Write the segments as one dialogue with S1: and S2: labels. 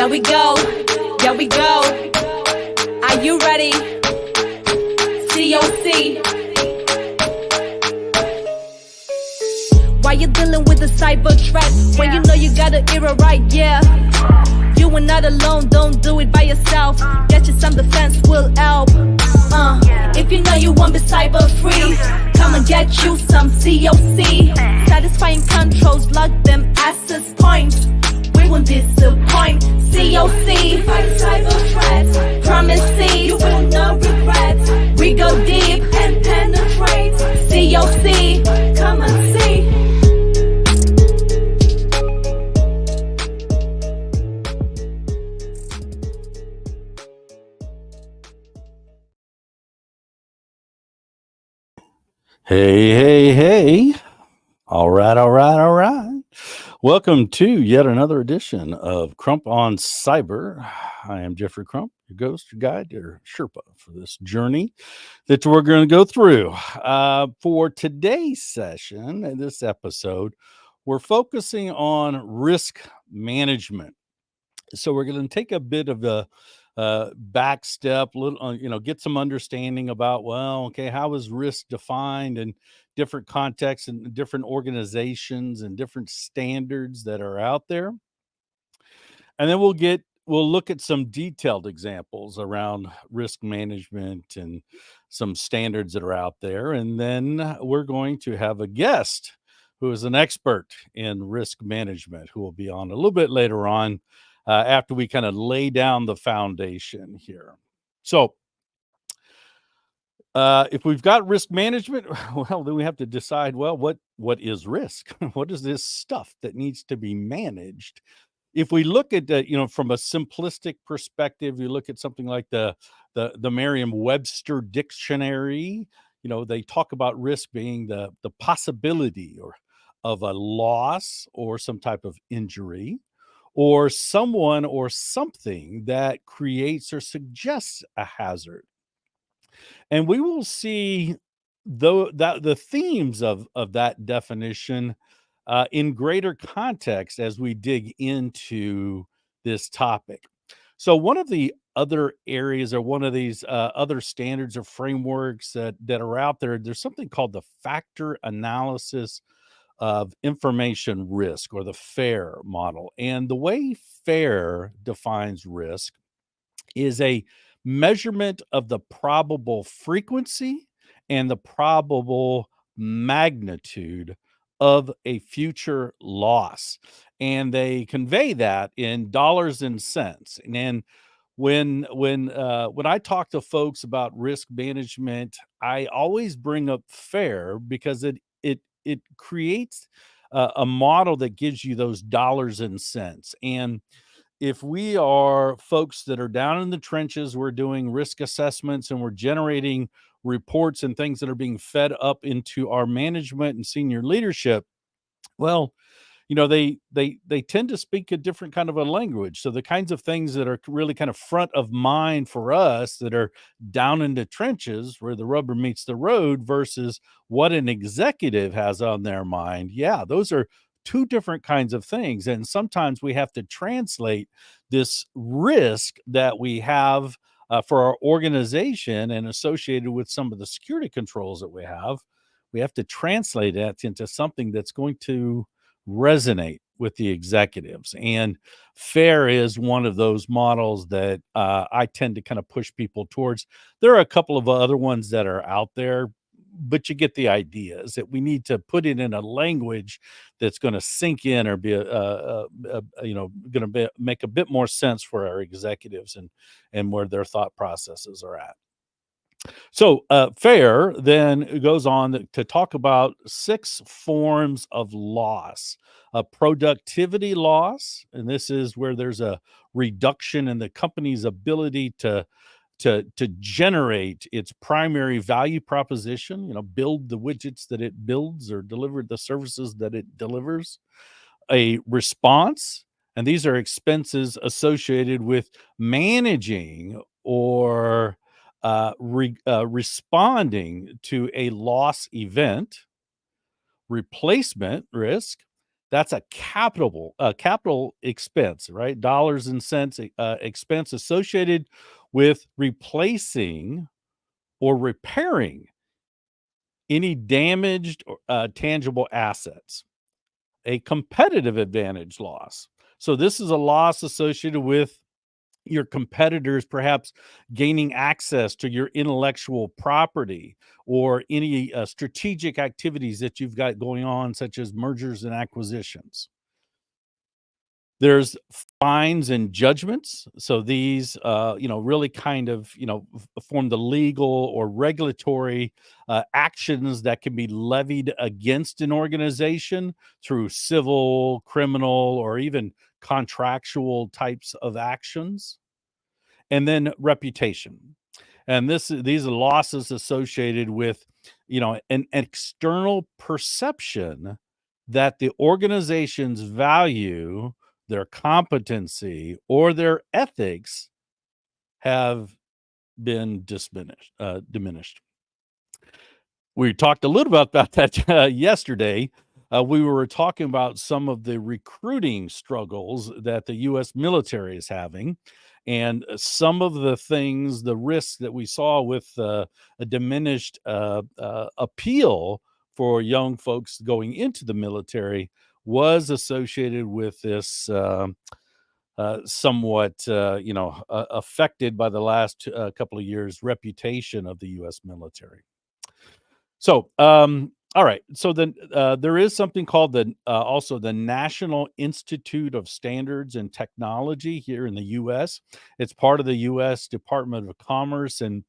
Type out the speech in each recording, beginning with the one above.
S1: Here we go, here we go. Are you ready? COC. Why you dealing with the cyber threat when you know you got an era right? Yeah. You are not alone, don't do it by yourself. Get you some defense will help. If you know you won't be cyber free, come and get you some COC. Satisfying controls, block them access points. We won't disappoint. COC, fight cyber threats. Promise you will not regret. We go deep and penetrate. COC, come and see.
S2: Hey. All right. Welcome to yet another edition of Crump on Cyber. I am Jeffrey Crump, your ghost, your guide, your Sherpa for this journey that we're going to go through. For today's session, in this episode, we're focusing on risk management. So we're going to take a bit of the back step, get some understanding about, how is risk defined in different contexts and different organizations and different standards that are out there. And then we'll look at some detailed examples around risk management and some standards that are out there. And then we're going to have a guest who is an expert in risk management who will be on a little bit later on. After we kind of lay down the foundation here. So if we've got risk management, well, then we have to decide, what is risk? What is this stuff that needs to be managed? If we look at, from a simplistic perspective, you look at something like the Merriam-Webster dictionary, they talk about risk being the possibility of a loss or some type of injury, or someone or something that creates or suggests a hazard. And we will see the themes of that definition in greater context as we dig into this topic. So one of the other areas or one of these other standards or frameworks that are out there, there's something called the factor analysis of information risk, or the FAIR model. And the way FAIR defines risk is a measurement of the probable frequency and the probable magnitude of a future loss. And they convey that in dollars and cents. And when I talk to folks about risk management, I always bring up FAIR because it creates a model that gives you those dollars and cents. And if we are folks that are down in the trenches, we're doing risk assessments and we're generating reports and things that are being fed up into our management and senior leadership, well, they tend to speak a different kind of a language. So the kinds of things that are really kind of front of mind for us that are down in the trenches where the rubber meets the road versus what an executive has on their mind. Yeah, those are two different kinds of things. And sometimes we have to translate this risk that we have for our organization and associated with some of the security controls that we have to translate that into something that's going to resonate with the executives. And FAIR is one of those models that I tend to kind of push people towards. There are a couple of other ones that are out there, but you get the idea is that we need to put it in a language that's going to sink in or be going to make a bit more sense for our executives and where their thought processes are at. So FAIR then goes on to talk about 6 forms of loss. A productivity loss, and this is where there's a reduction in the company's ability to generate its primary value proposition, build the widgets that it builds or deliver the services that it delivers. A response, and these are expenses associated with managing or responding to a loss event. Replacement risk, That's a capital expense, right? Dollars and cents expense associated with replacing or repairing any damaged or tangible assets. A competitive advantage loss. So this is a loss associated with your competitors perhaps gaining access to your intellectual property or any strategic activities that you've got going on, such as mergers and acquisitions. There's fines and judgments. So these, really kind of, form the legal or regulatory actions that can be levied against an organization through civil, criminal, or even contractual types of actions. And then reputation. And these are losses associated with, an external perception that the organization's value, their competency, or their ethics have been diminished. We talked a little bit about that yesterday. We were talking about some of the recruiting struggles that the U.S. military is having, and some of the things, the risks that we saw with a diminished appeal for young folks going into the military was associated with this. Somewhat, affected by the last couple of years' reputation of the U.S. military. So, all right. So then there is something called also the National Institute of Standards and Technology here in the U.S. It's part of the U.S. Department of Commerce, and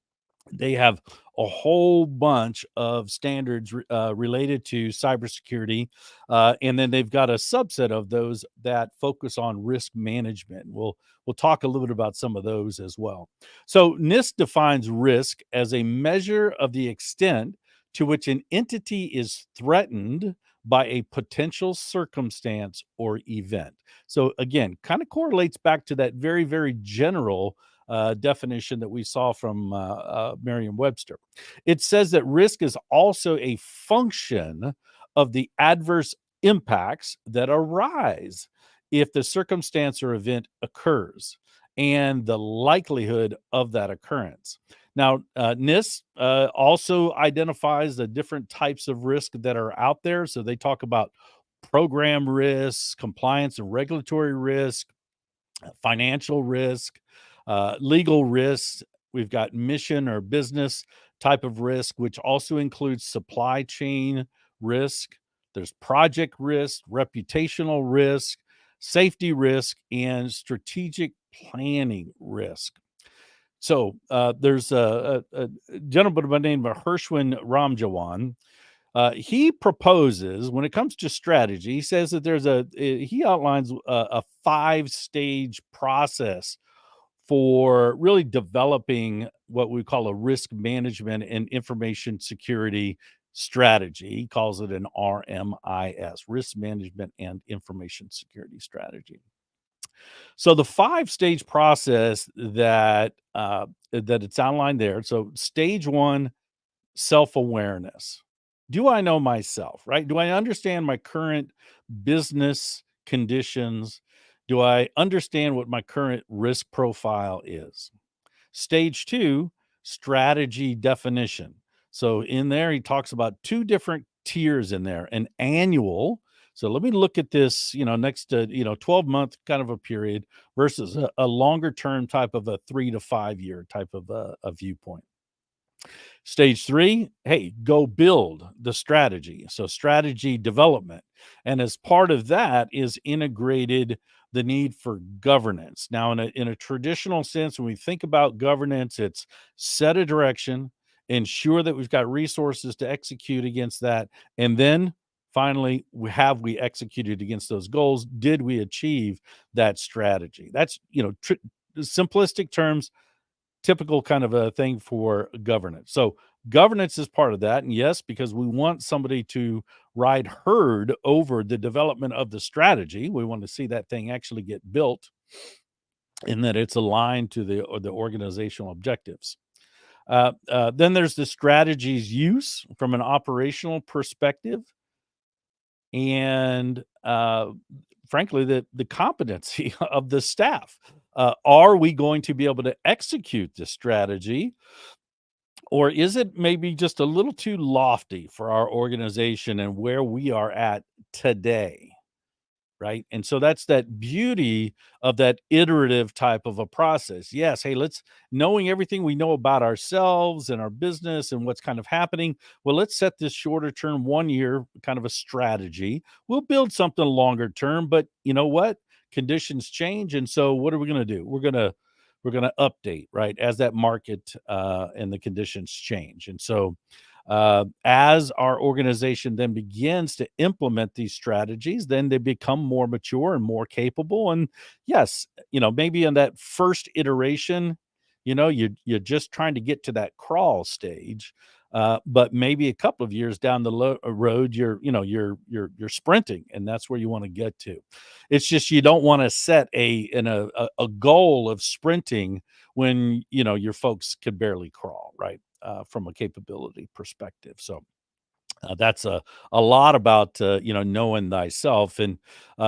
S2: they have a whole bunch of standards related to cybersecurity, and then they've got a subset of those that focus on risk management. We'll talk a little bit about some of those as well. So NIST defines risk as a measure of the extent to which an entity is threatened by a potential circumstance or event. So again, kind of correlates back to that very, very general definition that we saw from Merriam-Webster. It says that risk is also a function of the adverse impacts that arise if the circumstance or event occurs and the likelihood of that occurrence. Now, NIST also identifies the different types of risk that are out there. So they talk about program risks, compliance and regulatory risk, financial risk, legal risks. We've got mission or business type of risk, which also includes supply chain risk. There's project risk, reputational risk, safety risk, and strategic planning risk. So there's a gentleman by the name of Hershwin Ramjawan. He proposes, when it comes to strategy, he says that he outlines a 5-stage process for really developing what we call a risk management and information security strategy. He calls it an RMIS, risk management and information security strategy. So the 5-stage process that it's outlined there. So stage 1, self-awareness. Do I know myself, right? Do I understand my current business conditions? Do I understand what my current risk profile is? Stage 2, strategy definition. So in there, he talks about 2 different tiers in there, an annual. So let me look at this, next to, 12-month kind of a period versus a longer term type of a 3 to 5 year type of a viewpoint. Stage 3, hey, go build the strategy. So strategy development. And as part of that is integrated the need for governance. Now, in a traditional sense, when we think about governance, it's set a direction, ensure that we've got resources to execute against that, and then finally, have we executed against those goals? Did we achieve that strategy? That's, simplistic terms, typical kind of a thing for governance. So governance is part of that. And yes, because we want somebody to ride herd over the development of the strategy. We want to see that thing actually get built and that it's aligned to the organizational objectives. Then there's the strategy's use from an operational perspective. and frankly, the competency of the staff. Are we going to be able to execute this strategy, or is it maybe just a little too lofty for our organization and where we are at today? Right? And so that's that beauty of that iterative type of a process. Yes, hey, let's knowing everything we know about ourselves and our business and what's kind of happening. Well, let's set this shorter term 1 year kind of a strategy. We'll build something longer term, but you know what? Conditions change. And so what are we going to do? We're going to update, right, as that market and the conditions change. And so as our organization then begins to implement these strategies, then they become more mature and more capable. And yes, maybe in that first iteration, you're just trying to get to that crawl stage. But maybe a couple of years down the road, you're sprinting, and that's where you want to get to. It's just you don't want to set a goal of sprinting when your folks could barely crawl, right? From a capability perspective. So that's a lot about knowing thyself, and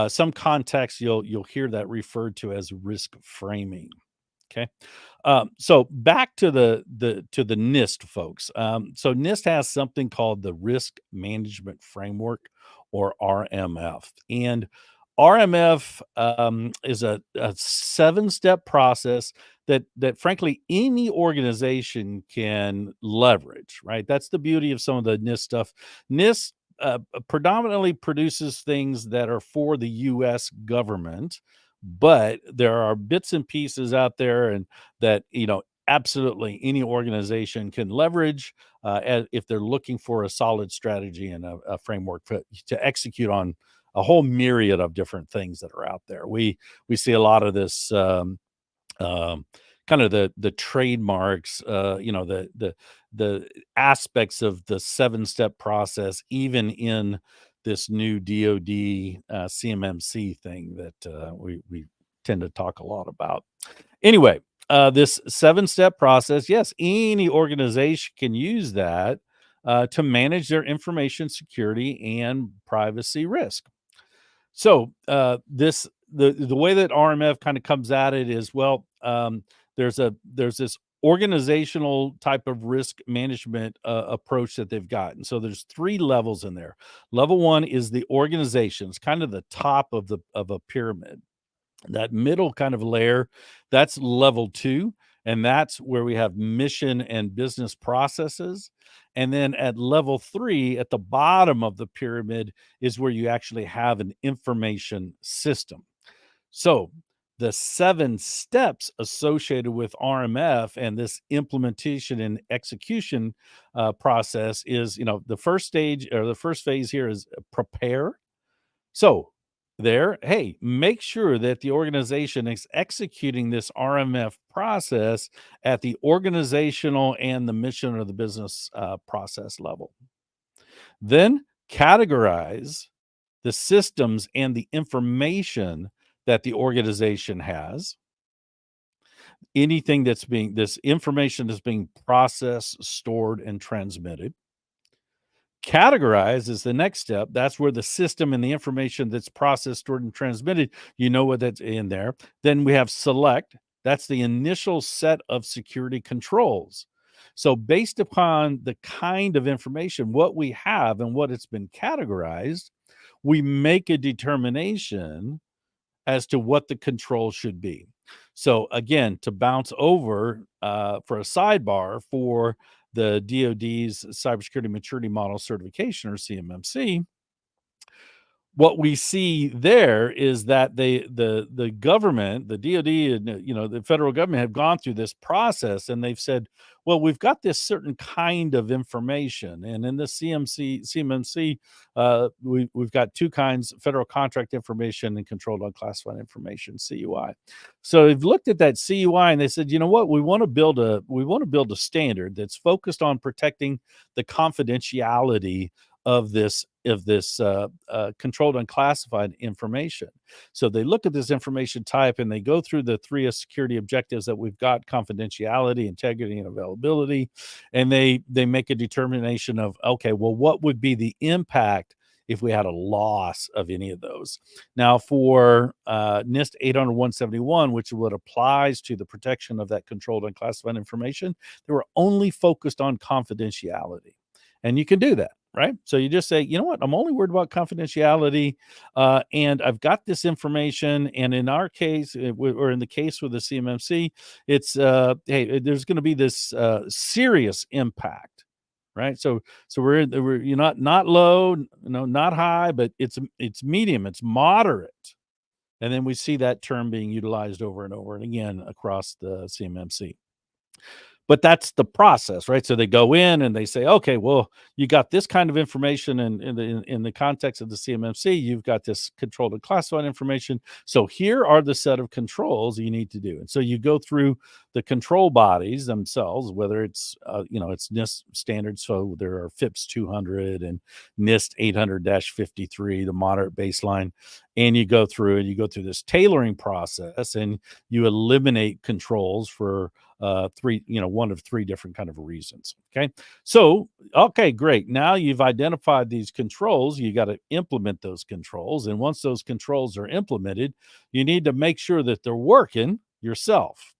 S2: some context you'll hear that referred to as risk framing. Okay. So back to the NIST folks. So NIST has something called the Risk Management Framework, or RMF, and RMF is a 7-step process that frankly any organization can leverage. Right. That's the beauty of some of the NIST stuff. NIST predominantly produces things that are for the U.S. government, but there are bits and pieces out there and that absolutely any organization can leverage if they're looking for a solid strategy and a framework to execute on a whole myriad of different things that are out there. We see a lot of this um, kind of the trademarks, the aspects of the 7-step process, even in this new DoD CMMC thing that we tend to talk a lot about. Anyway, this 7-step process, yes, any organization can use that to manage their information security and privacy risk. So the way that RMF kind of comes at it is, well, there's this organizational type of risk management approach that they've got, and so there's 3 levels in there. Level 1 is the organization; it's kind of the top of a pyramid. That middle kind of layer, that's level 2, and that's where we have mission and business processes. And then at level 3, at the bottom of the pyramid, is where you actually have an information system. So the 7 steps associated with RMF and this implementation and execution process is, the first stage or the first phase here is prepare. So hey, make sure that the organization is executing this RMF process at the organizational and the mission or the business process level. Then categorize the systems and the information that the organization has. This information is being processed, stored, and transmitted. Categorize is the next step. That's where the system and the information that's processed, stored, and transmitted, what that's in there. Then we have select. That's the initial set of security controls. So based upon the kind of information, what we have and what it's been categorized, we make a determination as to what the control should be. So again, to bounce over for a sidebar for the DoD's Cybersecurity Maturity Model Certification, or CMMC, what we see there is that the government, the DoD, and the federal government have gone through this process, and they've said, well, we've got this certain kind of information, and in the CMMC, we've got 2 kinds: federal contract information and controlled unclassified information, CUI. So they've looked at that CUI and they said, you know what, we want to build a standard that's focused on protecting the confidentiality of this controlled unclassified information. So they look at this information type and they go through the 3 security objectives that we've got: confidentiality, integrity, and availability. And they make a determination of, okay, well, what would be the impact if we had a loss of any of those. Now, for NIST 800-171, which is what applies to the protection of that controlled and classified information, they were only focused on confidentiality. And you can do that, right? So you just say, you know what, I'm only worried about confidentiality, and I've got this information. And in our case, or in the case with the CMMC, it's hey, there's going to be this serious impact, right? So we're you're not low, not high, but it's medium, it's moderate. And then we see that term being utilized over and over and again across the CMMC. But that's the process, right? So they go in and they say, okay, well, you got this kind of information in the context of the CMMC, you've got this controlled and classified information. So here are the set of controls you need to do. And so you go through the control bodies themselves, whether it's, it's NIST standards. So there are FIPS 200 and NIST 800-53, the moderate baseline. And you go through this tailoring process, and you eliminate controls for one of three different kind of reasons. Okay. So, okay, great. Now you've identified these controls. You got to implement those controls. And once those controls are implemented, you need to make sure that they're working yourself.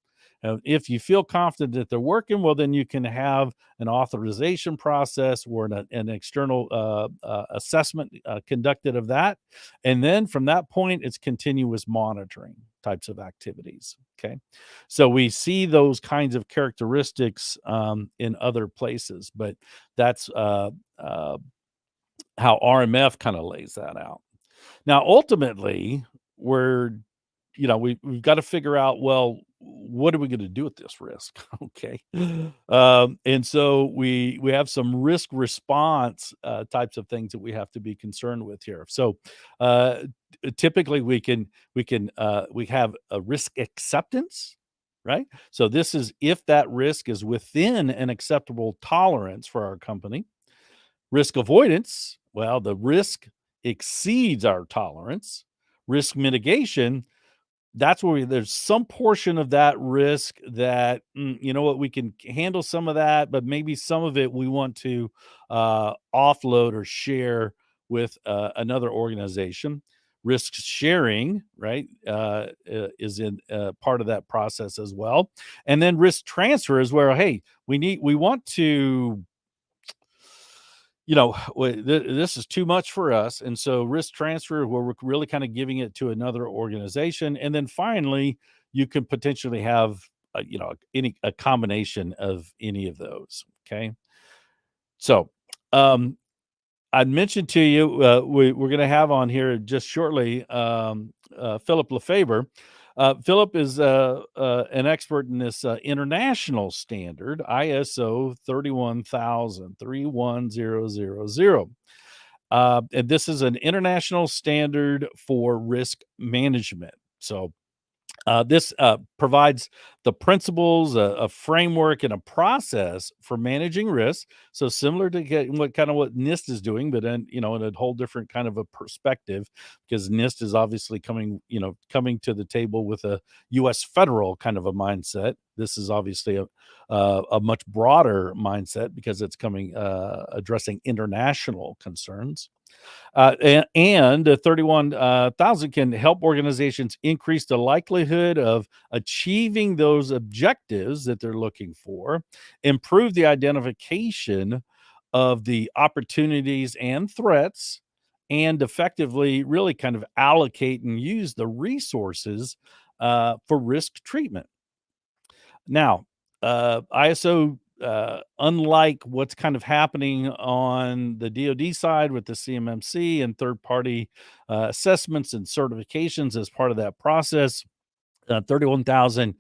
S2: If you feel confident that they're working, well, then you can have an authorization process or an external assessment conducted of that. And then from that point, it's continuous monitoring types of activities. Okay. So we see those kinds of characteristics in other places, but that's how RMF kind of lays that out. Now, ultimately, we've got to figure out, well, what are we going to do with this risk? Okay. And so we have some risk response types of things that we have to be concerned with here. So typically we have a risk acceptance, right? So this is if that risk is within an acceptable tolerance for our company. Risk avoidance, well, the risk exceeds our tolerance. Risk mitigation, that's where there's some portion of that risk that, we can handle some of that, but maybe some of it we want to offload or share with another organization. Risk sharing, right, is in part of that process as well. And then risk transfer is where, hey, we want to, this is too much for us. And so risk transfer, where we're really kind of giving it to another organization. And then finally, you can potentially have, a combination of any of those. Okay. So, I mentioned to you, we're going to have on here just shortly, Philip Lefeber. Philip is an expert in this international standard, ISO 31000. And this is an international standard for risk management. So this provides the principles, a framework, and a process for managing risk. So similar to what NIST is doing, but in a whole different kind of a perspective, because NIST is obviously coming to the table with a U.S. federal kind of a mindset. This is obviously a much broader mindset because it's addressing international concerns. And 31,000 can help organizations increase the likelihood of achieving those objectives that they're looking for, improve the identification of the opportunities and threats, and effectively really kind of allocate and use the resources for risk treatment. Now, ISO, unlike what's kind of happening on the DoD side with the CMMC and third-party assessments and certifications as part of that process, 31,000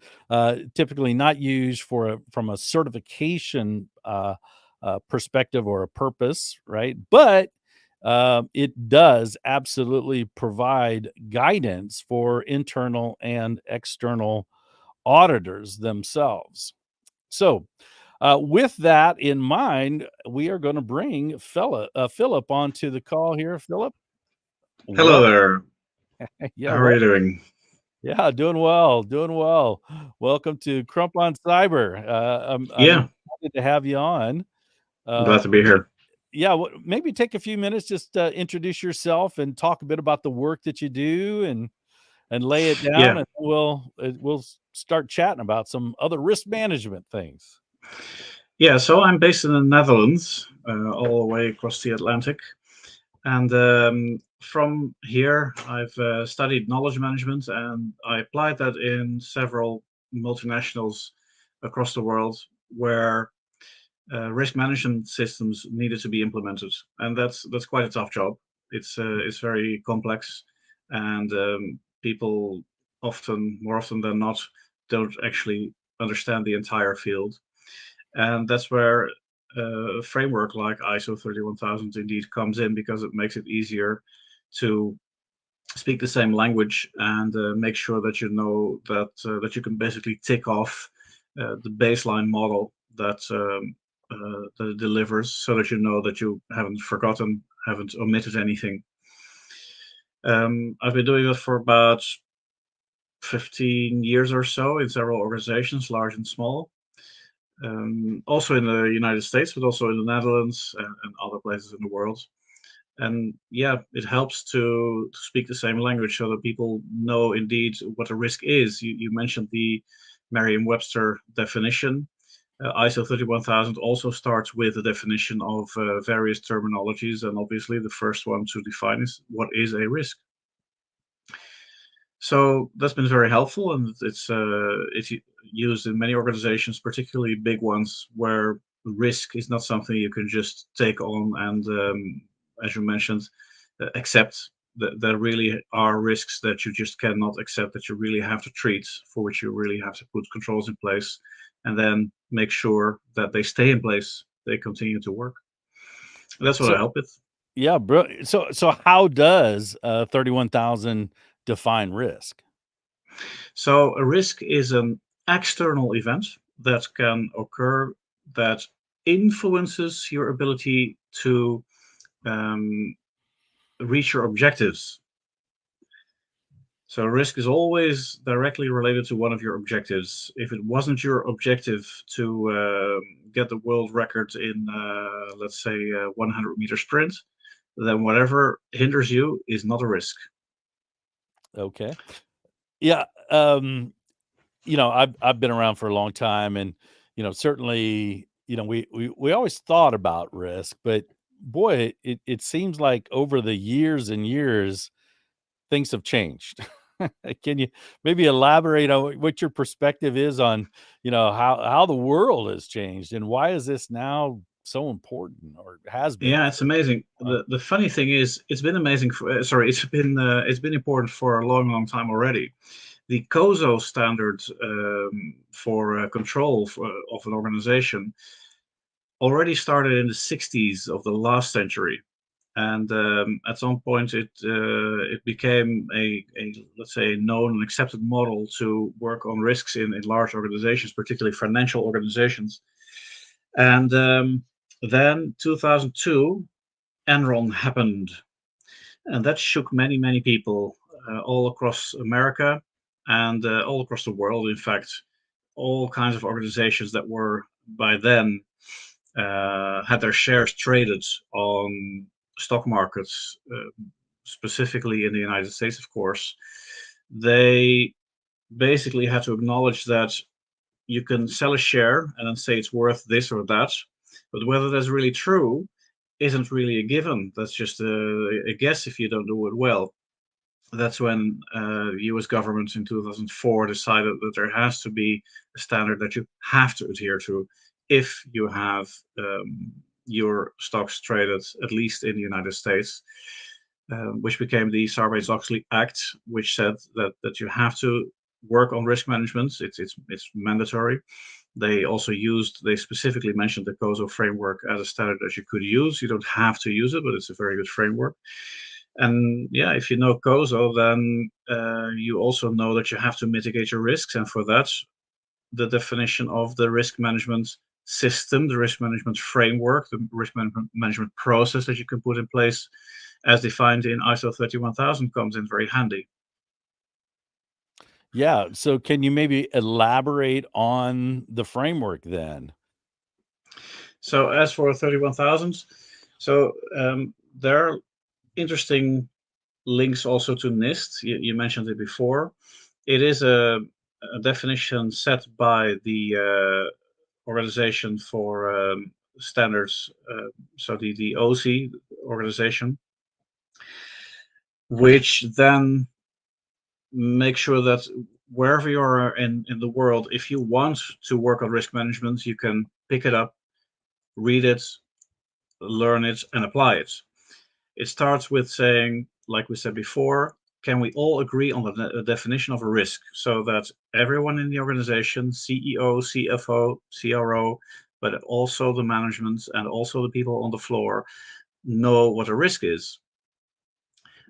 S2: typically not used from a certification perspective or a purpose, right? But it does absolutely provide guidance for internal and external auditors themselves. So, with that in mind, we are going to bring Philip onto the call here. Philip,
S3: hello there.
S2: Yeah,
S3: how are you doing?
S2: Yeah, doing well, doing well. Welcome to Crump on Cyber. I'm
S3: Yeah,
S2: excited to have you on.
S3: I'm glad to be here.
S2: yeah, maybe take a few minutes, just introduce yourself and talk a bit about the work that you do, and lay it down,
S3: Yeah,
S2: and we'll start chatting about some other risk management things.
S3: yeah. So I'm based in the Netherlands, all the way across the Atlantic, and from here I've studied knowledge management, and I applied that in several multinationals across the world where risk management systems needed to be implemented, and that's quite a tough job. It's very complex, and people more often than not, don't actually understand the entire field, and that's where a framework like ISO 31000 indeed comes in, because it makes it easier to speak the same language and make sure that you know that you can basically tick off the baseline model that it delivers, so that you know that you haven't forgotten, haven't omitted anything. I've been doing that for about 15 years or so in several organizations, large and small. Also in the United States, but also in the Netherlands and other places in the world. And yeah, it helps to speak the same language, so that people know indeed what a risk is. You mentioned the Merriam-Webster definition. ISO 31000 also starts with a definition of various terminologies, and obviously the first one to define is what is a risk. So that's been very helpful, and it's used in many organizations, particularly big ones, where risk is not something you can just take on and, as you mentioned, accept. There really are risks that you just cannot accept, that you really have to treat, for which you really have to put controls in place, and then make sure that they stay in place, they continue to work. And that's what
S2: So
S3: I help with.
S2: yeah, bro. So how does 31,000 define risk?
S3: So a risk is an external event that can occur that influences your ability to um, reach your objectives. So risk is always directly related to one of your objectives. If it wasn't your objective to get the world record in, let's say, a 100-meter sprint, then whatever hinders you is not a risk.
S2: Okay. Yeah. I've been around for a long time, and certainly, we always thought about risk, but boy, it seems like over the years and years, things have changed. Can you maybe elaborate on what your perspective is on, how the world has changed, and why is this now so important, or has been
S3: Yeah, it's
S2: for
S3: amazing.
S2: a while?
S3: The funny thing is, it's been amazing for, it's been important for a long time already. The COSO standard for control of an organization already started in the 60s of the last century, and at some point it became a, let's say, known and accepted model to work on risks in large organizations, particularly financial organizations. And then 2002, Enron happened, and that shook many people all across America and all across the world. In fact, all kinds of organizations that were by then had their shares traded on stock markets, specifically in the United States, of course. They basically had to acknowledge that you can sell a share and then say it's worth this or that, but whether that's really true isn't really a given. That's just a guess if you don't do it well. That's when the US government in 2004 decided that there has to be a standard that you have to adhere to if you have your stocks traded, at least in the United States, which became the Sarbanes-Oxley Act, which said that you have to work on risk management. It's mandatory. They specifically mentioned the COSO framework as a standard that you could use. You don't have to use it, but it's a very good framework. And yeah, if you know COSO, then you also know that you have to mitigate your risks. And for that, the definition of the risk management system, the risk management framework, the risk management process that you can put in place, as defined in ISO 31000, comes in very handy.
S2: Yeah. So can you maybe elaborate on the framework then?
S3: So as for 31000, So there are interesting links also to NIST. You mentioned it before. It is a definition set by the Organization for Standards, so the OC organization, which then make sure that wherever you are in the world, if you want to work on risk management, you can pick it up, read it, learn it, and apply it. It starts with saying, like we said before, can we all agree on the definition of a risk so that everyone in the organization, CEO, CFO, CRO, but also the management and also the people on the floor know what a risk is?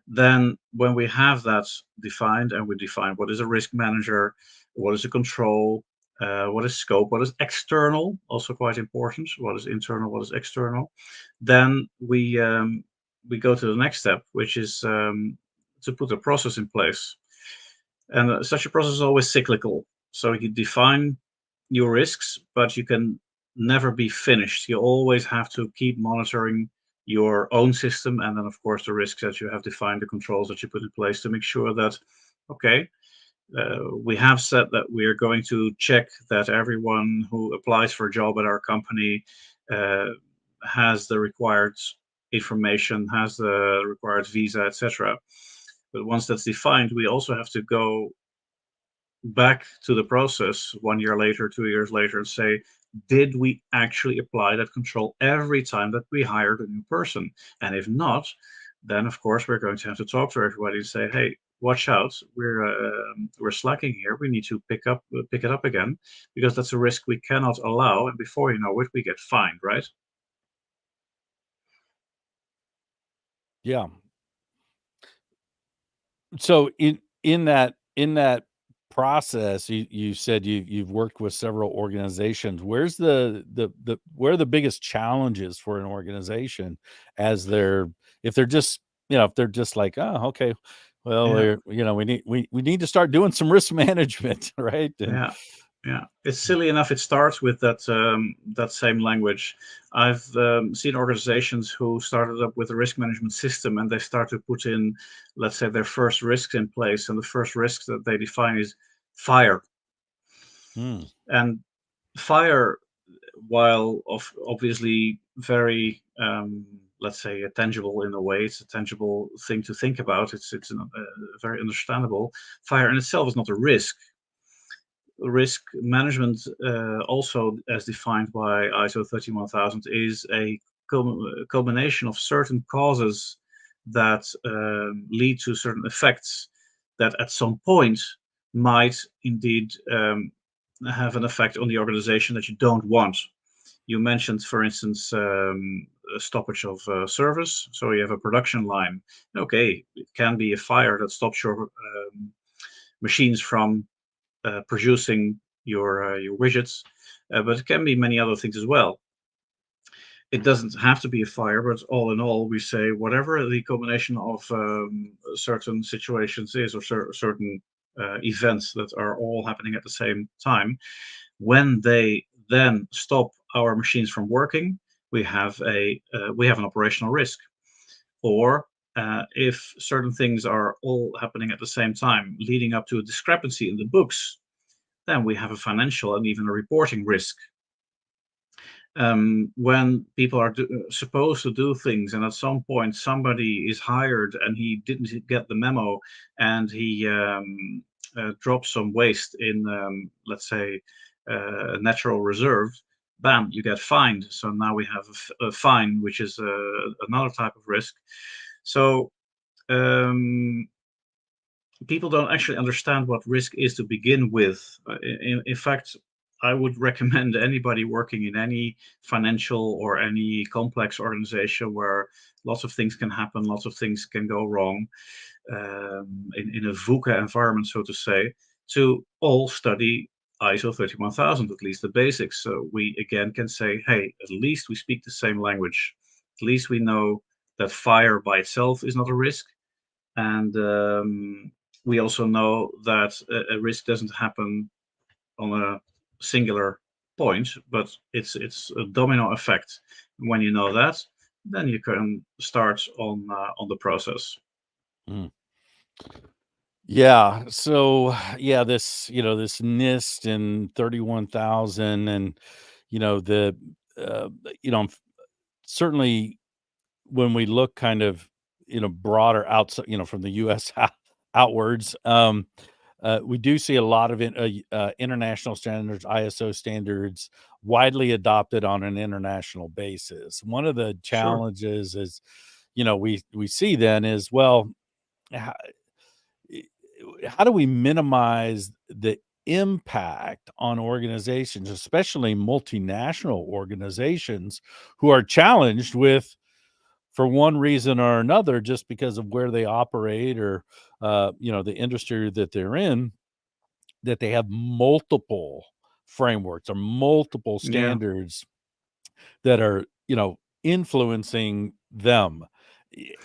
S3: Then when we have that defined and we define what is a risk manager, what is a control, what is scope, what is external, also quite important, what is internal, what is external, then we go to the next step, which is to put a process in place. And such a process is always cyclical. So you define your risks, but you can never be finished. You always have to keep monitoring your own system, and then of course the risks that you have defined, the controls that you put in place to make sure that, okay, we have said that we are going to check that everyone who applies for a job at our company uh, has the required information, has the required visa, etc. But once that's defined, we also have to go back to the process 1 year later, 2 years later, and say, did we actually apply that control every time that we hired a new person? And if not, then of course we're going to have to talk to everybody and say, hey, watch out, we're slacking here. We need to pick it up again, because that's a risk we cannot allow. And before you know it, we get fined, right?
S2: Yeah. So in that process, you said you've worked with several organizations. Where's where are the biggest challenges for an organization as if they're just if they're just like, oh, okay, well,
S3: Yeah.
S2: we need to start doing some risk management, right? And
S3: Yeah. Yeah, it's silly enough. It starts with that same language. I've seen organizations who started up with a risk management system, and they start to put in, let's say, their first risks in place, and the first risks that they define is fire.
S2: hmm,
S3: And fire, while obviously very, let's say, tangible in a way, it's a tangible thing to think about. It's very understandable. Fire in itself is not a risk. Risk management, also as defined by ISO 31000, is a culmination of certain causes that lead to certain effects that at some point might indeed have an effect on the organization that you don't want. You mentioned, for instance, a stoppage of service. So you have a production line. Okay, it can be a fire that stops your machines from producing your widgets, but it can be many other things as well. It doesn't have to be a fire, but all in all, we say whatever the combination of certain situations is, or certain events that are all happening at the same time, when they then stop our machines from working, we have an operational risk. Or if certain things are all happening at the same time, leading up to a discrepancy in the books, then we have a financial and even a reporting risk. When people are supposed to do things, and at some point somebody is hired and he didn't get the memo, and he drops some waste in, let's say, a natural reserve, bam, you get fined. So now we have a fine, which is another type of risk. So people don't actually understand what risk is to begin with. In fact, I would recommend anybody working in any financial or any complex organization where lots of things can happen, lots of things can go wrong, in a VUCA environment, so to say, to all study ISO 31000, at least the basics. So we again can say, hey, at least we speak the same language. At least we know that fire by itself is not a risk. And we also know that a risk doesn't happen on a singular point, but it's a domino effect. When you know that, then you can start on the process.
S2: Mm. Yeah. So yeah, this this NIST and 31,000, and the uh, certainly when we look kind of broader outside, from the U.S. outwards, we do see a lot of international standards, ISO standards, widely adopted on an international basis. One of the
S3: Sure.
S2: challenges is, we see then is, well, how, how do we minimize the impact on organizations, especially multinational organizations, who are challenged with, for one reason or another, just because of where they operate, or the industry that they're in, that they have multiple frameworks or multiple
S3: Yeah.
S2: standards that are, influencing them.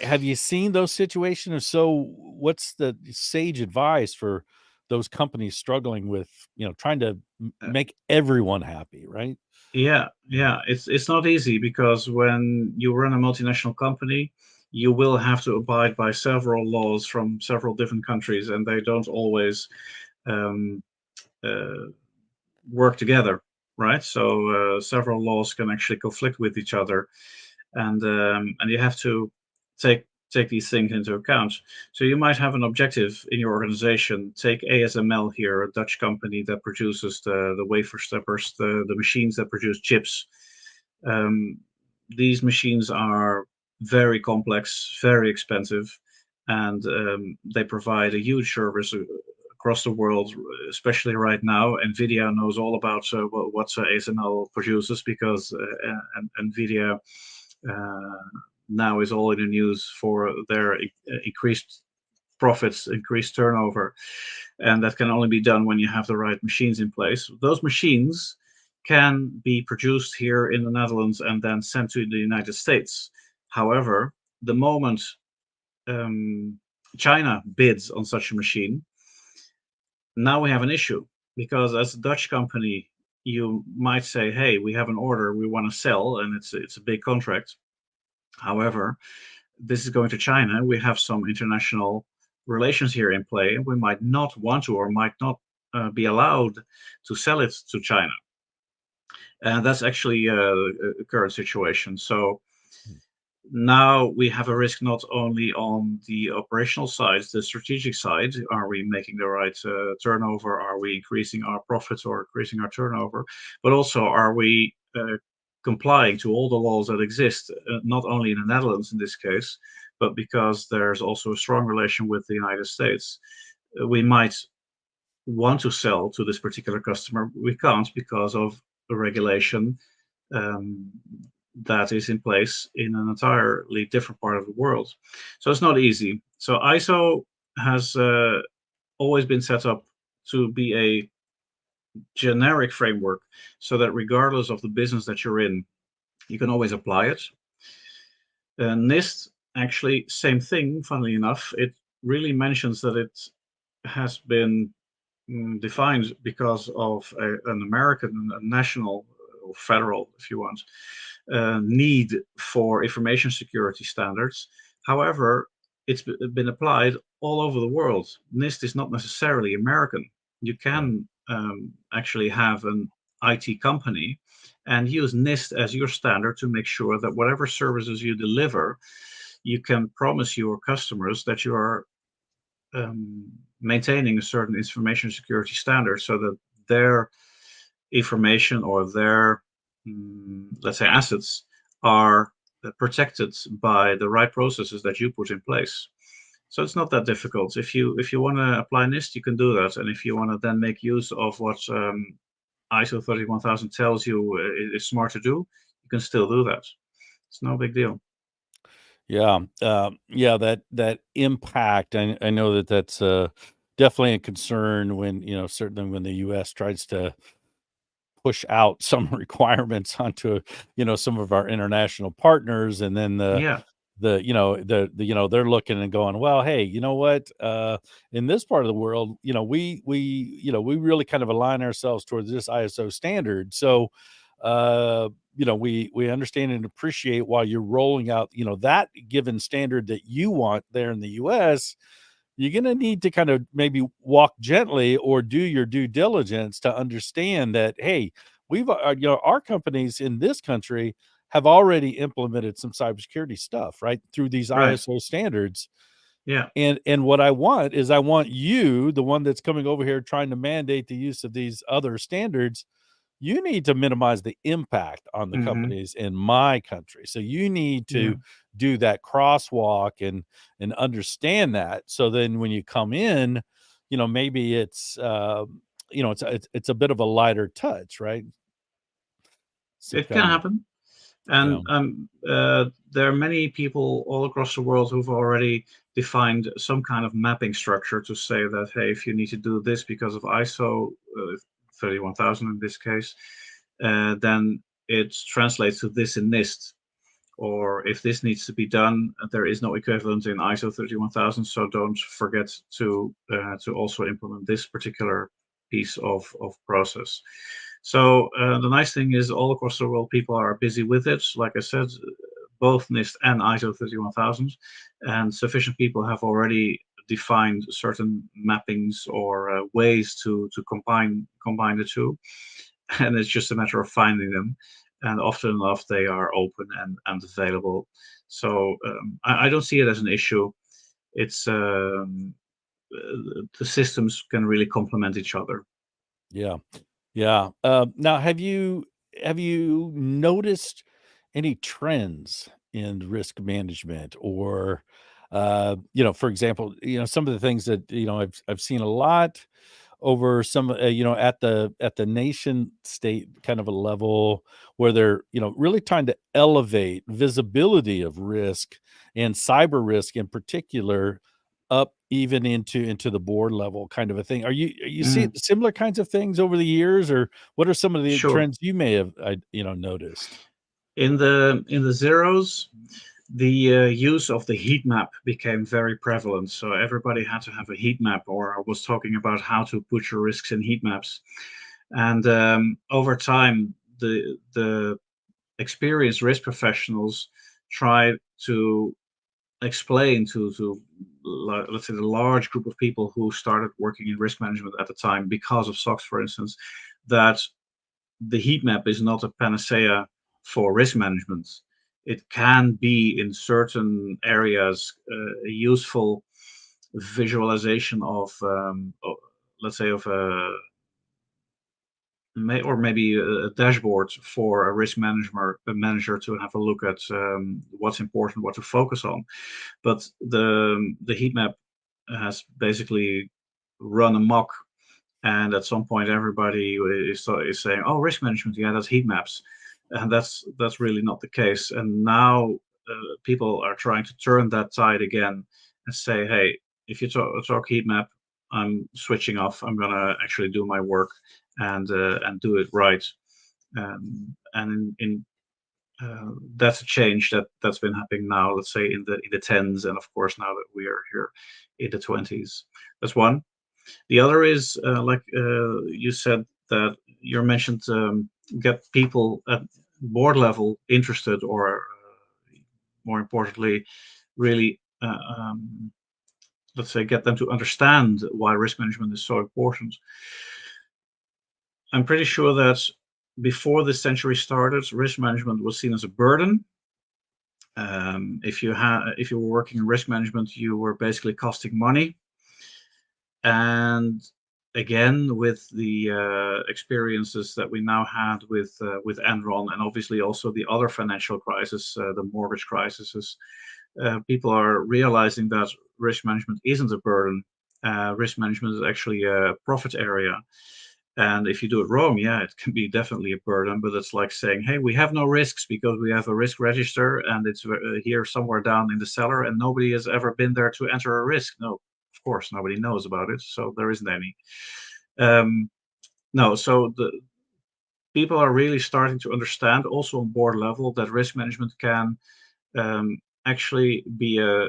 S2: Have you seen those situations? If so, what's the sage advice for those companies struggling with, trying to
S3: Uh,
S2: make everyone happy, right?
S3: Yeah, yeah, it's not easy because when you run a multinational company, you will have to abide by several laws from several different countries, and they don't always um, uh, work together, right? So several laws can actually conflict with each other, and you have to take take these things into account. So you might have an objective in your organization. Take ASML here, a Dutch company that produces the wafer steppers, the machines that produce chips. Um, these machines are very complex, very expensive, and they provide a huge service across the world, especially right now. NVIDIA knows all about what ASML produces because NVIDIA now is all in the news for their increased profits, increased turnover, and that can only be done when you have the right machines in place. Those machines can be produced here in the Netherlands and then sent to the United States. However, the moment um, China bids on such a machine, now we have an issue because as a Dutch company, you might say, "Hey, we have an order we want to sell, and it's a big contract." However, this is going to China. We have some international relations here in play, and we might not want to or might not be allowed to sell it to China. And that's actually a current situation. So now we have a risk not only on the operational side, the strategic side. Are we making the right turnover? Are we increasing our profits or increasing our turnover? But also, are we complying to all the laws that exist, not only in the Netherlands in this case, but because there's also a strong relation with the United States. We might want to sell to this particular customer. We can't because of the regulation um, that is in place in an entirely different part of the world. So it's not easy. So ISO has always been set up to be a generic framework so that regardless of the business that you're in, you can always apply it. NIST, actually, same thing, funnily enough. It really mentions that it has been defined because of an American, a national or federal, if you want, need for information security standards. However, it's been applied all over the world. NIST is not necessarily American. You
S2: Right.
S3: can actually have an IT company and use NIST as your standard to make sure that whatever services you deliver, you can promise your customers that you are um, maintaining a certain information security standard so that their information or their, let's say, assets are protected by the right processes that you put in place. So it's not that difficult. If you want to apply NIST, you can do that, and if you want to then make use of what ISO 31000 tells you is smart to do, you can still do that. It's no big deal.
S2: Yeah, yeah, that impact, I know that that's, definitely a concern when, certainly when the US tries to push out some requirements onto, some of our international partners, and then
S3: Yeah,
S2: they're looking and going, "Well, hey, you know what? In this part of the world, we really kind of align ourselves towards this ISO standard, so, we understand and appreciate while you're rolling out, that given standard that you want there in the US, you're going to need to kind of maybe walk gently or do your due diligence to understand that, hey, our companies in this country have already implemented some cybersecurity stuff, right, through these
S3: Right.
S2: ISO standards.
S3: Yeah.
S2: And what I want you, the one that's coming over here trying to mandate the use of these other standards, you need to minimize the impact on the
S3: Hmm.
S2: companies in my country. So you need
S3: Yeah.
S2: to do that crosswalk and understand that. So then when you come in, maybe it's a bit of a lighter touch, right? So
S3: It can
S2: kind of,
S3: happen.
S2: yeah,
S3: And there are many people all across the world who've already defined some kind of mapping structure to say that, hey, if you need to do this because of ISO 31000 in this case, then it translates to this in NIST. Or if this needs to be done, there is no equivalent in ISO 31000, so don't forget to also implement this particular piece of process. So the nice thing is all across the world, people are busy with it. Like I said, both NIST and ISO 31000, and sufficient people have already defined certain mappings or ways to combine the two, and it's just a matter of finding them. And often enough, they are open and available. So I don't see it as an issue. It's the systems can really complement each other.
S2: yeah. Yeah. Now, have you noticed any trends in risk management, or, for example, some of the things that I've seen a lot over some, at the nation state kind of a level where they're really trying to elevate visibility of risk and cyber risk in particular up even into the board level kind of a thing. Are you seeing
S3: Mm,
S2: similar kinds of things over the years, or what are some of the
S3: sure.
S2: trends you may have, noticed?
S3: In the zeros, the use of the heat map became very prevalent. So everybody had to have a heat map, or I was talking about how to put your risks in heat maps. And over time, the experienced risk professionals try to explain to let's say the large group of people who started working in risk management at the time because of SOX, for instance, that the heat map is not a panacea for risk management. It can be in certain areas a useful visualization of let's say of a or maybe a dashboard for a manager to have a look at what's important, what to focus on. But the heat map has basically run amok, and at some point everybody is saying, "Oh, risk management, yeah, that's heat maps," and that's really not the case. And now people are trying to turn that tide again and say, "Hey, if you talk heat map, I'm switching off. I'm gonna actually do my work and do it right." And in that's a change that's been happening now, let's say in the tens, and of course now that we are here in the 20s. That's one. The other is like you said that you mentioned get people at board level interested, or more importantly, really let's say get them to understand why risk management is so important. I'm pretty sure that before this century started, risk management was seen as a burden. If you were working in risk management, you were basically costing money. And again, with the experiences that we now had with Enron, and obviously also the other financial crisis, the mortgage crises, people are realizing that risk management isn't a burden. Risk management is actually a profit area. And if you do it wrong, yeah, it can be definitely a burden. But it's like saying, hey, we have no risks because we have a risk register, and it's here somewhere down in the cellar, and nobody has ever been there to enter a risk. No, of course, nobody knows about it, so there isn't any. Um, no, so the people are really starting to understand, also on board level, that risk management can actually be a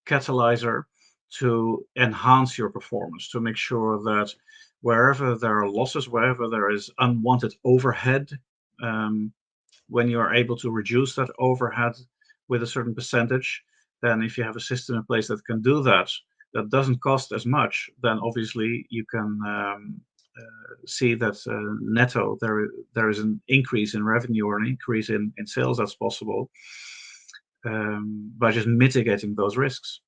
S3: catalyzer to enhance your performance, to make sure that wherever there are losses, wherever there is unwanted overhead, when you are able to reduce that overhead with a certain percentage, then if you have a system in place that can do that, that doesn't cost as much, then obviously you can see that netto there is an increase in revenue or an increase in sales that's possible by just mitigating those risks.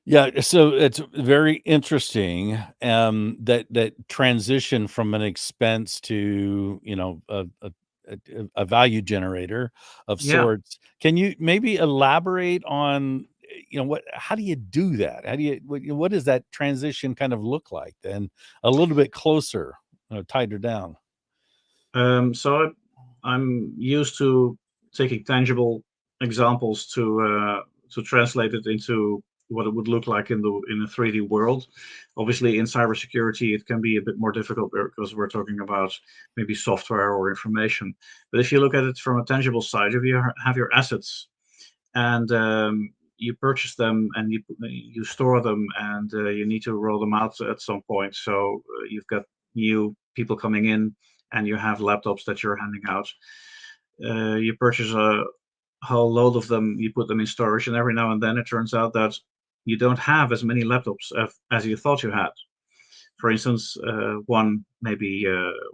S2: Yeah, so it's very interesting, that transition from an expense to, a value generator of
S3: Yeah.
S2: sorts. Can you maybe elaborate on, how do you do that? How do you what does that transition kind of look like then? A little bit closer, tighter down.
S3: So I'm used to taking tangible examples to translate it into what it would look like in a 3D world. Obviously, in cybersecurity, it can be a bit more difficult because we're talking about maybe software or information. But if you look at it from a tangible side, if you have your assets and you purchase them and you store them and you need to roll them out at some point. So you've got new people coming in and you have laptops that you're handing out. You purchase a whole load of them, you put them in storage, and every now and then it turns out that you don't have as many laptops as you thought you had. For instance, one maybe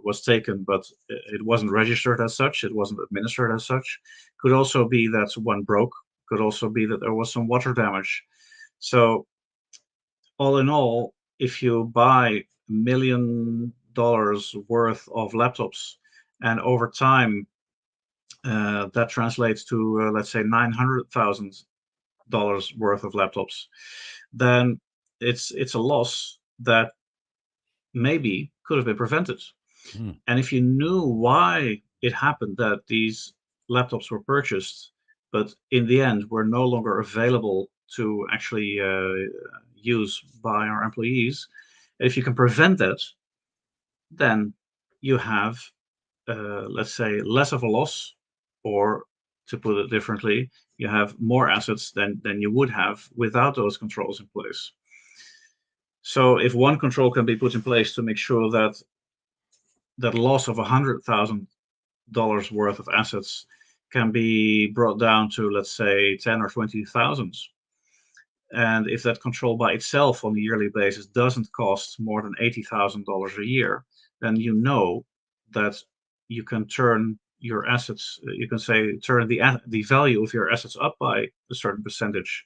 S3: was taken, but it wasn't registered as such, it wasn't administered as such. Could also be that one broke, could also be that there was some water damage. So, all in all, if you buy $1 million worth of laptops, and over time that translates to let's say $900,000 worth of laptops, then it's a loss that maybe could have been prevented.
S2: Mm.
S3: And if you knew why it happened that these laptops were purchased, but in the end were no longer available to actually use by our employees, if you can prevent that, then you have, let's say, less of a loss, or to put it differently, you have more assets than you would have without those controls in place. So if one control can be put in place to make sure that that loss of $100,000 worth of assets can be brought down to, let's say, 10 or 20,000, and if that control by itself on a yearly basis doesn't cost more than $80,000 a year, then you know that you can turn your assets, you can say, turn the value of your assets up by a certain percentage,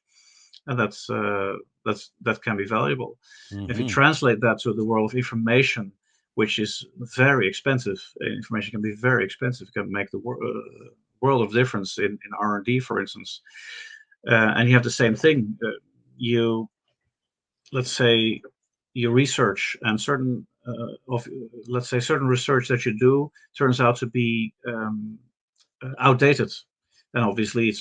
S3: and that can be valuable. If you
S2: Mhm.
S3: translate that to the world of information, which is very expensive, information can be very expensive, can make the world of difference in R&D, for instance. And you have the same thing. You, let's say, you research, and certain of, let's say, certain research that you do turns out to be outdated, then obviously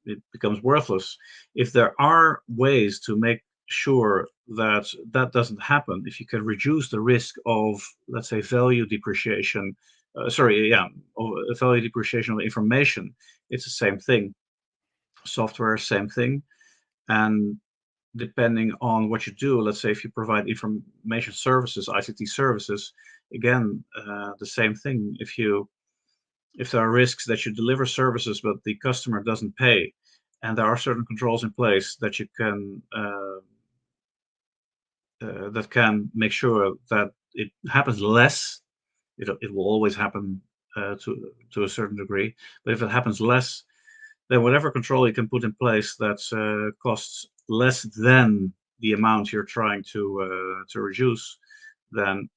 S3: it becomes worthless. If there are ways to make sure that that doesn't happen, if you can reduce the risk of, let's say, value depreciation, of value depreciation of information, it's the same thing. Software, same thing. And depending on what you do, let's say if you provide information services, ICT services, again, the same thing. If there are risks that you deliver services but the customer doesn't pay, and there are certain controls in place that you can that can make sure that it happens less. It will always happen to a certain degree, but if it happens less, then whatever control you can put in place that costs less than the amount you're trying to reduce, then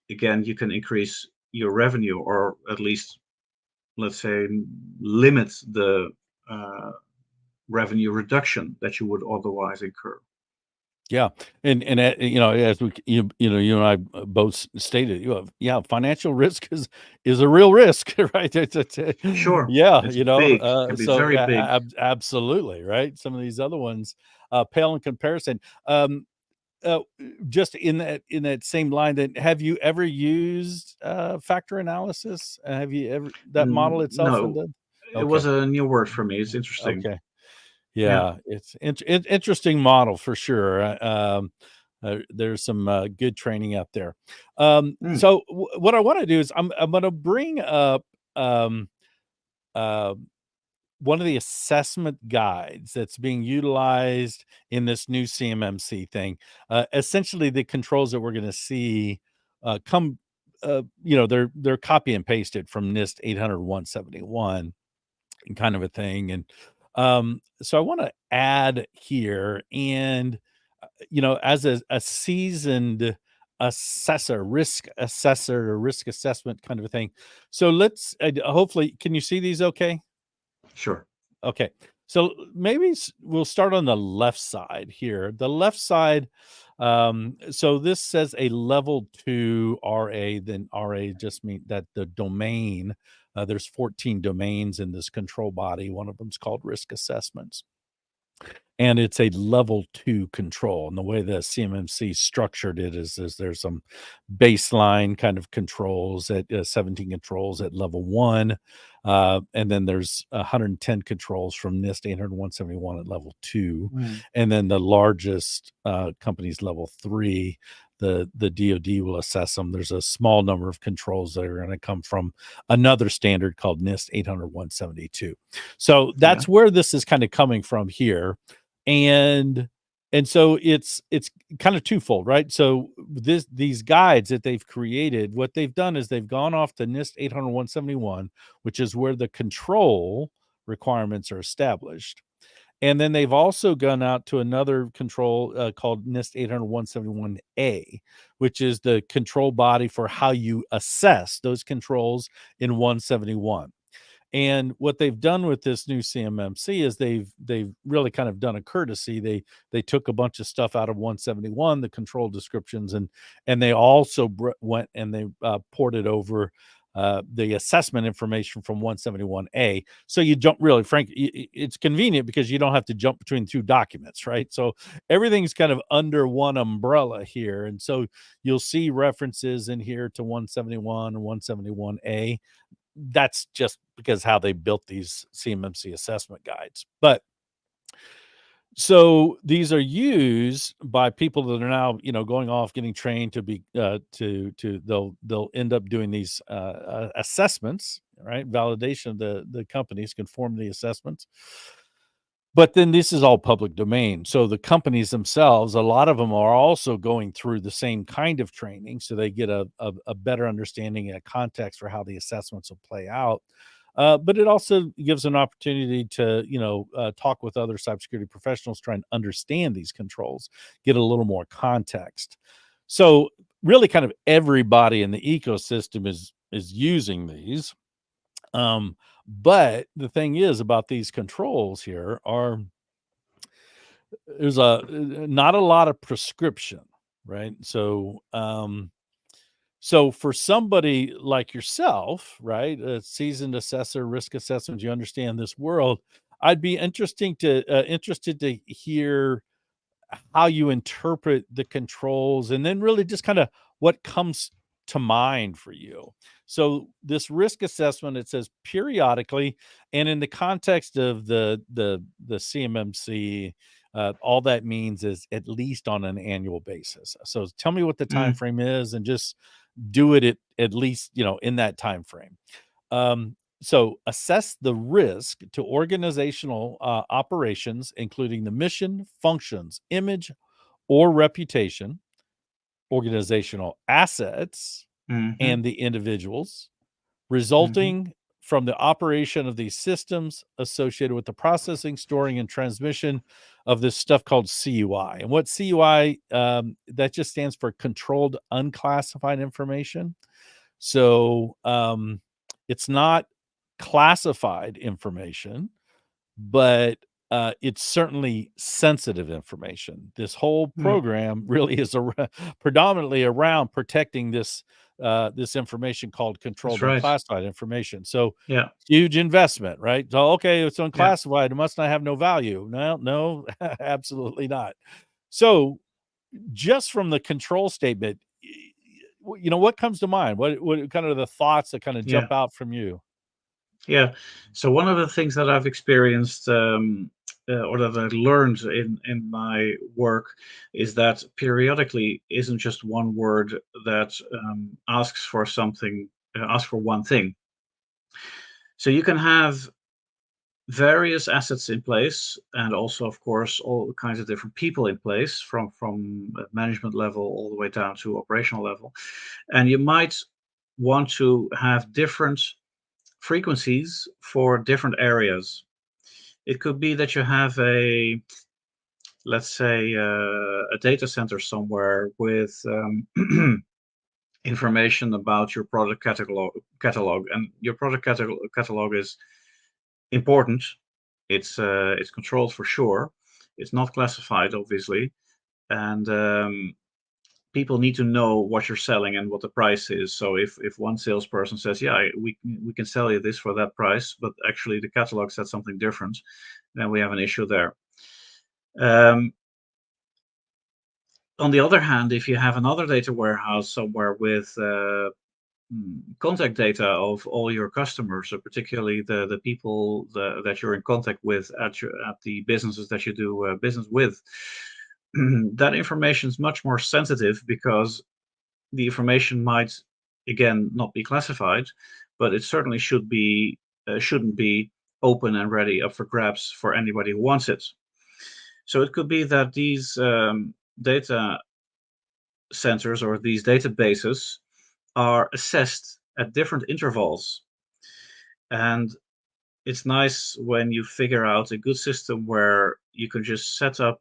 S3: again you can increase your revenue, or at least, let's say, limit the revenue reduction that you would otherwise incur.
S2: Yeah, and as you and I both stated, financial risk is a real risk, right?
S3: Sure,
S2: Yeah,
S3: it's big, can be
S2: so
S3: very big.
S2: absolutely, right. Some of these other ones pale in comparison. Uh, just in that same line, then, have you ever used factor analysis? Have you ever that model itself? And
S3: No,
S2: then,
S3: it
S2: okay,
S3: was a new word for me. It's interesting.
S2: okay.
S3: Yeah.
S2: Yeah, it's interesting model for sure. There's some good training out there.
S3: Mm.
S2: So what I want to do is I'm going to bring up um, uh, one of the assessment guides that's being utilized in this new CMMC thing. Essentially, the controls that we're going to see come, they're copy and pasted from NIST 800-171 kind of a thing. And so I want to add here, and as a seasoned risk assessor, or risk assessment kind of a thing. So let's hopefully, can you see these okay?
S3: Sure.
S2: Okay. So maybe we'll start on the left side here. The left side, so this says a level 2 RA, then RA just means that the domain, there's 14 domains in this control body. One of them is called risk assessments. And it's a level 2 control. And the way the CMMC structured it is there's some baseline kind of controls at 17 controls at level 1. And then there's 110 controls from NIST 800-171 at level 2. And then the largest company's level 3. The DoD will assess them. There's a small number of controls that are going to come from another standard called NIST 800-172. So that's where this is kind of coming from here. And so it's kind of twofold, right? So these guides that they've created, what they've done is they've gone off to NIST 800-171, which is where the control requirements are established. And then they've also gone out to another control called NIST 800-171A, which is the control body for how you assess those controls in 171. And what they've done with this new CMMC is they've really kind of done a courtesy. They took a bunch of stuff out of 171, the control descriptions, and they also went and they ported over the assessment information from 171A. So you don't really, frankly, it's convenient because you don't have to jump between two documents, right? So everything's kind of under one umbrella here. And so you'll see references in here to 171 and 171A. That's just because how they built these CMMC assessment guides. But so these are used by people that are now, going off, getting trained to be they'll end up doing these assessments, right? Validation of the companies, conformity assessments. But then this is all public domain. So the companies themselves, a lot of them are also going through the same kind of training. So they get a better understanding and a context for how the assessments will play out. But it also gives an opportunity to, talk with other cybersecurity professionals, try and understand these controls, get a little more context. So really kind of everybody in the ecosystem is using these. But the thing is about these controls here are there's not a lot of prescription, right? So so for somebody like yourself, right, a seasoned assessor, risk assessment, you understand this world, I'd be interested to hear how you interpret the controls, and then really just kind of what comes to mind for you. So this risk assessment, it says periodically, and in the context of the CMMC, all that means is at least on an annual basis. So tell me what the time frame is, and just do it at least in that time frame. So assess the risk to organizational operations, including the mission, functions, image, or reputation, organizational assets, and the individuals, resulting from the operation of these systems associated with the processing, storing, and transmission of this stuff called CUI. And what CUI, that just stands for controlled unclassified information. So it's not classified information, but it's certainly sensitive information. This whole program really is predominantly around protecting this information called controlled unclassified information. So huge investment, right? So okay, it's unclassified, it must not have no value. No, absolutely not. So just from the control statement, what comes to mind? What kind of the thoughts that kind of jump out from you?
S3: Yeah. So one of the things that I've experienced, or that I learned in my work, is that periodically isn't just one word that asks for something, asks for one thing. So you can have various assets in place, and also, of course, all kinds of different people in place, from management level all the way down to operational level, and you might want to have different frequencies for different areas. It could be that you have let's say, a data center somewhere with information about your product catalog, and your product catalog is important. It's controlled for sure. It's not classified, obviously, and people need to know what you're selling and what the price is. So if one salesperson says, "Yeah, we can sell you this for that price," but actually the catalog said something different, then we have an issue there. Um, on the other hand, if you have another data warehouse somewhere with contact data of all your customers, so particularly the people that you're in contact with at the businesses that you do business with, that information is much more sensitive because the information might, again, not be classified, but it certainly shouldn't be open and ready up for grabs for anybody who wants it. So it could be that these data centers or these databases are assessed at different intervals. And it's nice when you figure out a good system where you can just set up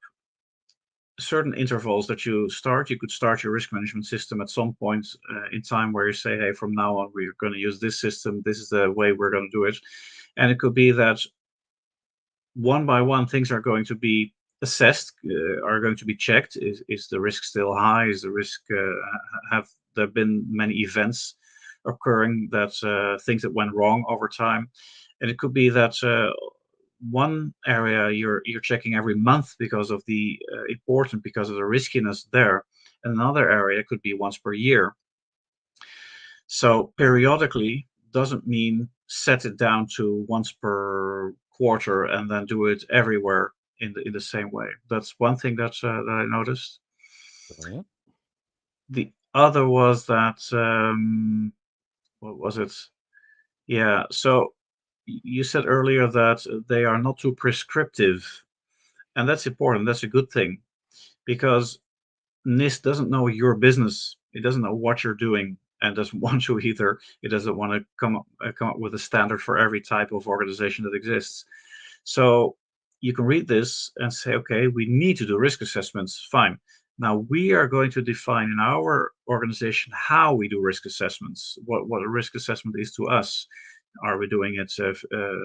S3: certain intervals that you start. You could start your risk management system at some point in time where you say, hey, from now on, we're going to use this system. This is the way we're going to do it. And it could be that one by one, things are going to be assessed, are going to be checked. Is the risk still high? Is the risk, have there been many events occurring, that things that went wrong over time? And it could be that one area you're checking every month because of the important, because of the riskiness there. And another area could be once per year. So periodically doesn't mean set it down to once per quarter and then do it everywhere in the same way. That's one thing that I noticed.
S2: Brilliant.
S3: The other was that, what was it? Yeah. So you said earlier that they are not too prescriptive, and that's important. That's a good thing, because NIST doesn't know your business. It doesn't know what you're doing, and doesn't want to either. It doesn't want to come up with a standard for every type of organization that exists. So you can read this and say, okay, we need to do risk assessments. Fine. Now we are going to define in our organization how we do risk assessments, what a risk assessment is to us. Are we doing it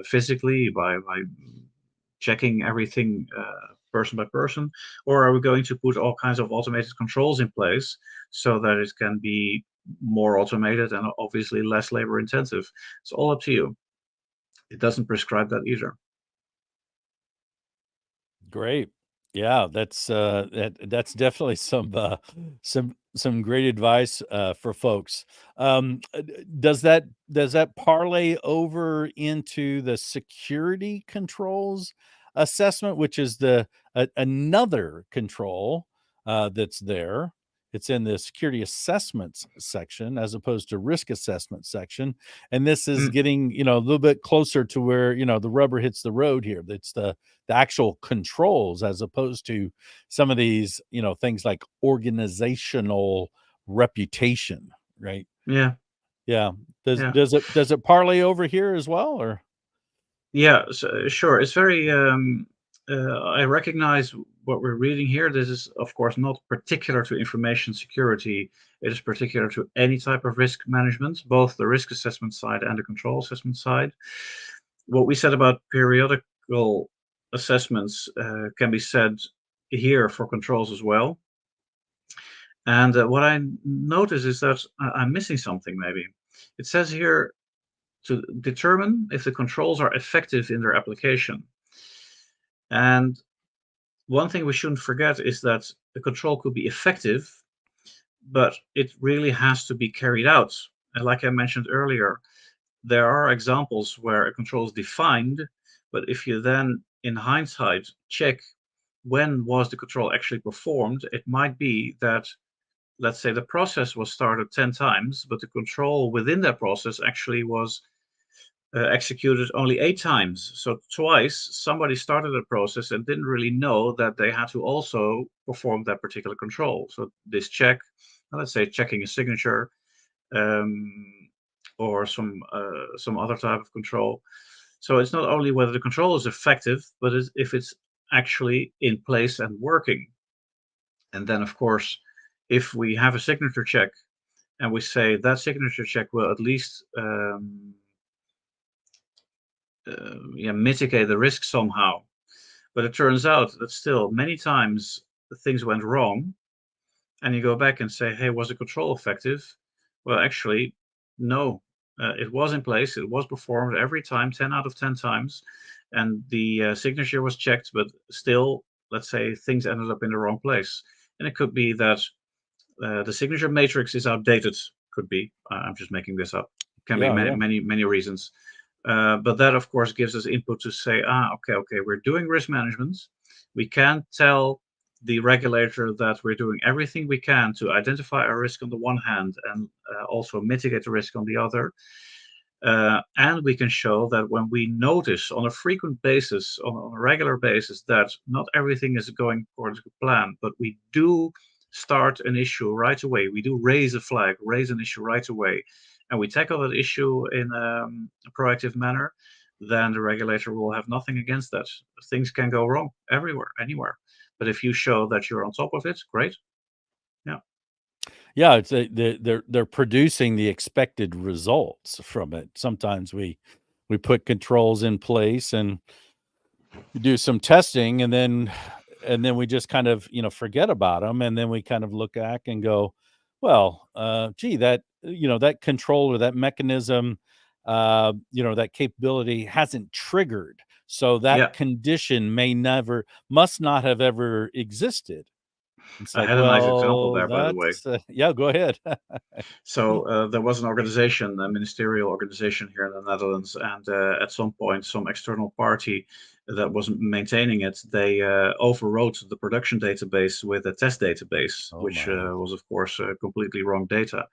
S3: physically by checking everything person by person, or are we going to put all kinds of automated controls in place so that it can be more automated and obviously less labor intensive? It's all up to you. It doesn't prescribe that either.
S2: Great. Yeah, that's definitely some great advice for folks. Does that parlay over into the security controls assessment, which is another control that's there? It's in the security assessments section as opposed to risk assessment section, and this is
S3: Mm,
S2: getting a little bit closer to where the rubber hits the road here. That's the actual controls as opposed to some of these, things like organizational reputation, right?
S3: yeah,
S2: Yeah. Does
S3: yeah.
S2: does it does it parlay over here as well, or
S3: Yeah, so, sure. It's very. I recognize what we're reading here. This is, of course, not particular to information security. It is particular to any type of risk management, both the risk assessment side and the control assessment side. What we said about periodical assessments can be said here for controls as well. And what I notice is that I'm missing something, maybe. It says here to determine if the controls are effective in their application. And one thing we shouldn't forget is that the control could be effective, but it really has to be carried out. And like I mentioned earlier, there are examples where a control is defined, but if you then, in hindsight, check when was the control actually performed, it might be that, let's say, the process was started 10 times, but the control within that process actually was executed only 8 times. So twice somebody started a process and didn't really know that they had to also perform that particular control. So this check, let's say checking a signature, or some other type of control. So it's not only whether the control is effective, but if it's actually in place and working. And then, of course, if we have a signature check and we say that signature check will at least mitigate the risk somehow, but it turns out that still many times things went wrong, and you go back and say, hey, was the control effective? Well, actually, no. It was in place. It was performed every time, 10 out of 10 times, and the signature was checked, but still, let's say things ended up in the wrong place. And it could be that the signature matrix is outdated. Could be. I'm just making this up. Can be many reasons. But that, of course, gives us input to say, okay, we're doing risk management. We can tell the regulator that we're doing everything we can to identify our risk on the one hand and also mitigate the risk on the other. And we can show that when we notice on a frequent basis, on a regular basis, that not everything is going according to plan, but we do start an issue right away. We do raise a flag, raise an issue right away, and we tackle that issue in a proactive manner, then the regulator will have nothing against that. Things can go wrong everywhere, anywhere. But if you show that you're on top of it, great. Yeah.
S2: Yeah, it's they're producing the expected results from it. Sometimes we put controls in place and do some testing, and then we just kind of forget about them, and then we kind of look back and go, well, gee, that that control or that mechanism, that capability hasn't triggered, so that condition must not have ever existed. It's
S3: I
S2: like,
S3: had a nice example there, by the way.
S2: Yeah, go ahead.
S3: So there was an organization, a ministerial organization here in the Netherlands, and at some point, some external party that was maintaining it, they overwrote the production database with a test database, which was, of course, completely wrong data.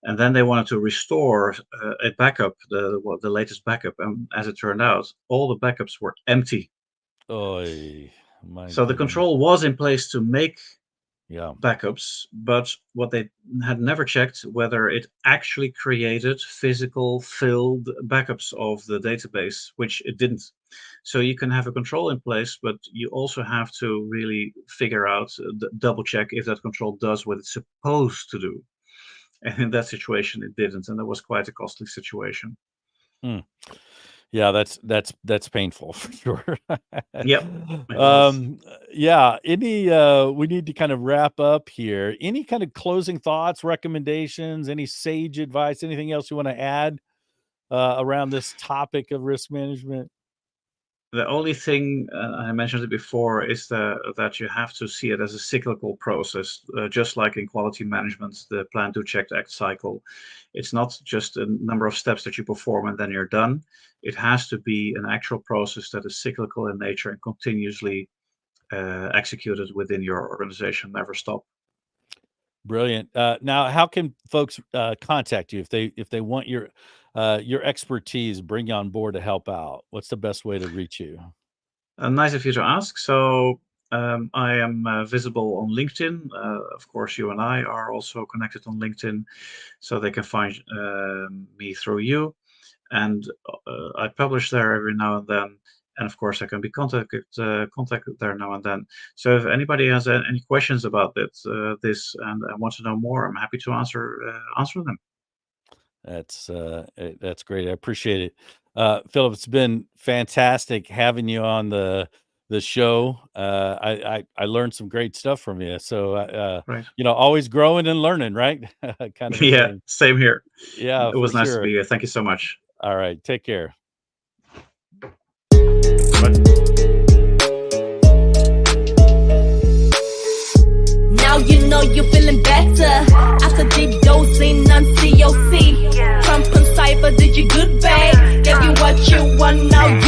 S3: And then they wanted to restore a backup, the latest backup, and as it turned out, all the backups were empty. So the control was in place to make backups, but what they had never checked whether it actually created physical filled backups of the database, which it didn't. So you can have a control in place, but you also have to really figure out, double check if that control does what it's supposed to do. And in that situation, it didn't, and that was quite a costly situation.
S2: Yeah, that's painful for sure.
S3: Yep.
S2: Yeah. We need to kind of wrap up here. Any kind of closing thoughts, recommendations, any sage advice, anything else you want to add around this topic of risk management?
S3: The only thing, I mentioned it before, is that you have to see it as a cyclical process, just like in quality management, the plan, do, check, act cycle. It's not just a number of steps that you perform and then you're done. It has to be an actual process that is cyclical in nature and continuously executed within your organization, never stop.
S2: Brilliant. Now, how can folks contact you if they want your expertise, bring you on board to help out? What's the best way to reach you?
S3: Nice of you to ask. So I am visible on LinkedIn. Of course, you and I are also connected on LinkedIn, so they can find me through you. And I publish there every now and then. And of course, I can be contacted there now and then. So if anybody has any questions about this and wants to know more, I'm happy to answer them.
S2: That's great. I appreciate it. Philip, it's been fantastic having you on the show. I learned some great stuff from you. So,
S3: right.
S2: Always growing and learning, right? Kind of
S3: thing. Same here.
S2: Yeah,
S3: it was nice to be here. Thank you so much.
S2: All right. Take care.
S1: Now you know you're feeling better after deep dosing on COC. Crump and Lefeber did you good, babe. Gave you what you want, now